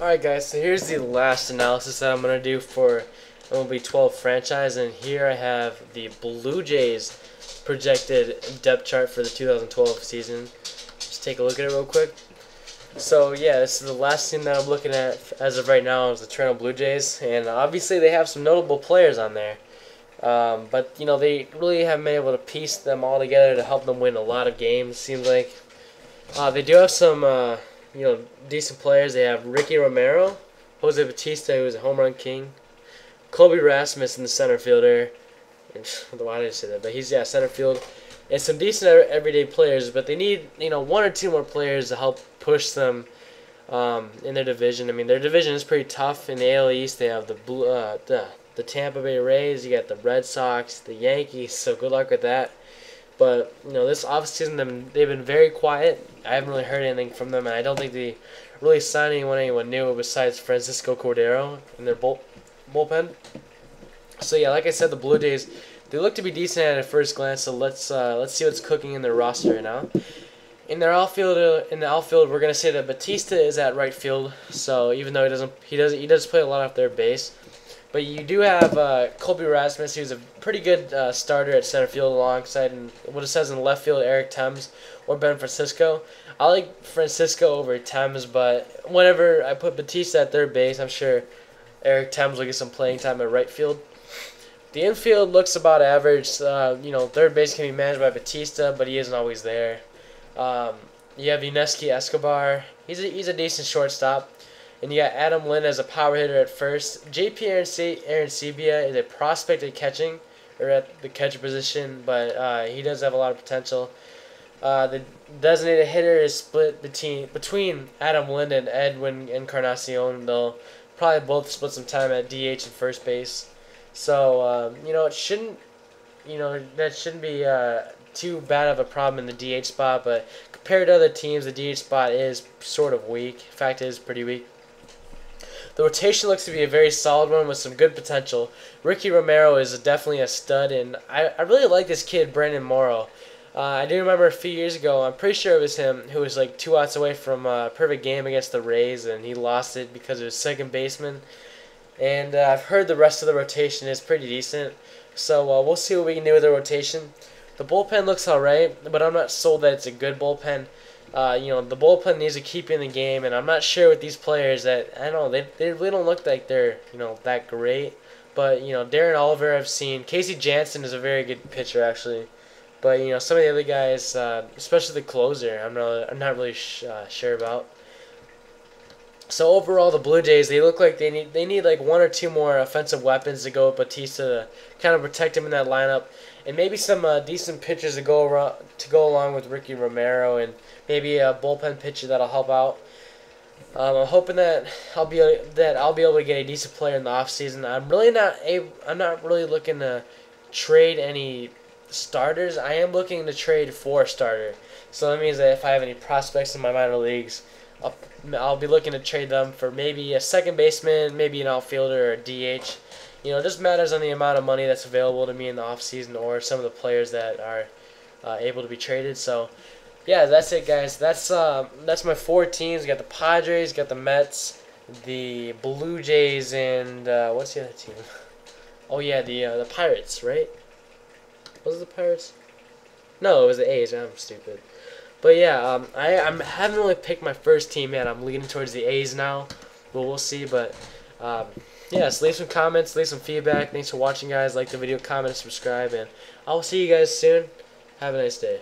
Alright guys, so here's the last analysis that I'm going to do for MLB 12 franchise, and here I have the Blue Jays projected depth chart for the 2012 season. Just take a look at it real quick. So yeah, this is the last team that I'm looking at as of right now is the Toronto Blue Jays, and obviously they have some notable players on there. But you know, they really haven't been able to piece them all together to help them win a lot of games, seems like. They do have some decent players. They have Ricky Romero, Jose Bautista, who is a home run king, Colby Rasmussen, the center fielder. Why did I say that? But he's center field, and some decent everyday players. But they need one or two more players to help push them in their division. I mean, their division is pretty tough. In the AL East, they have the Tampa Bay Rays. You got the Red Sox, the Yankees. So good luck with that. But this offseason they've been very quiet. I haven't really heard anything from them, and I don't think they really signed anyone new besides Francisco Cordero in their bullpen. So yeah, like I said, the Blue Jays, they look to be decent at first glance. So let's see what's cooking in their roster right now. In the outfield, we're gonna say that Bautista is at right field. So even though he does play a lot off their base. But you do have Colby Rasmussen, who's a pretty good starter at center field alongside what it says in left field, Eric Thames or Ben Francisco. I like Francisco over Thames, but whenever I put Bautista at third base, I'm sure Eric Thames will get some playing time at right field. The infield looks about average. Third base can be managed by Bautista, but he isn't always there. You have Yuniesky Escobar. He's a decent shortstop. And you got Adam Lind as a power hitter at first. JP Arancibia is a prospect at catching, or at the catcher position, but he does have a lot of potential. The designated hitter is split between Adam Lind and Edwin Encarnacion. They'll probably both split some time at DH and first base. So it shouldn't, that shouldn't be too bad of a problem in the DH spot. But compared to other teams, the DH spot is sort of weak. In fact, it is pretty weak. The rotation looks to be a very solid one with some good potential. Ricky Romero is definitely a stud, and I really like this kid, Brandon Morrow. I do remember a few years ago, I'm pretty sure it was him, who was like 2 outs away from a perfect game against the Rays, and he lost it because of his second baseman. And I've heard the rest of the rotation is pretty decent, so we'll see what we can do with the rotation. The bullpen looks alright, but I'm not sold that it's a good bullpen. The bullpen needs to keep in the game, and I'm not sure with these players that I don't know they really don't look like they're that great. But Darren Oliver I've seen. Casey Jansen is a very good pitcher actually, but some of the other guys, especially the closer, I'm not really sure about. So overall, the Blue Jays, they look like they need like one or two more offensive weapons to go with Bautista to kind of protect him in that lineup, and maybe some decent pitchers to go along with Ricky Romero, and maybe a bullpen pitcher that'll help out. I'm hoping that I'll be able to get a decent player in the offseason. I'm not really looking to trade any starters. I am looking to trade for a starter. So that means that if I have any prospects in my minor leagues, I'll be looking to trade them for maybe a second baseman, maybe an outfielder or a DH. It just matters on the amount of money that's available to me in the offseason or some of the players that are able to be traded. So, yeah, that's it, guys. That's my 4 teams. You got the Padres, you got the Mets, the Blue Jays, and what's the other team? Oh yeah, the Pirates, right? Was it the Pirates? No, it was the A's. I'm stupid. But yeah, I haven't really picked my first team yet. I'm leaning towards the A's now, but we'll see. But yeah, so leave some comments, leave some feedback. Thanks for watching, guys. Like the video, comment, and subscribe, and I will see you guys soon. Have a nice day.